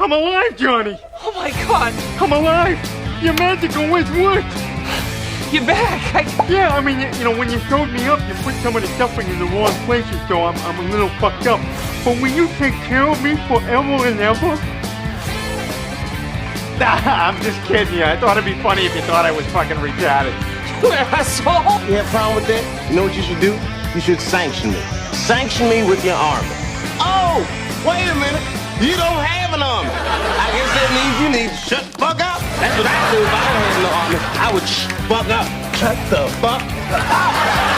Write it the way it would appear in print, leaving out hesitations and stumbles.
I'm alive, Johnny. Oh my God. I'm alive. Your magic always worked. You're back. Yeah, I mean, you know, when you showed me up, you put some of the stuffing in the wrong places, so I'm a little fucked up. But will you take care of me forever and ever? Nah, I'm just kidding you. I thought it'd be funny if you thought I was fucking retarded. You asshole. You have a problem with that? You know what you should do? You should sanction me. Sanction me with your army. Oh, wait a minute. You don't have an army. I guess that means you need to shut the fuck up. That's what I do if I don't have no army. I would fuck up. Shut the fuck up.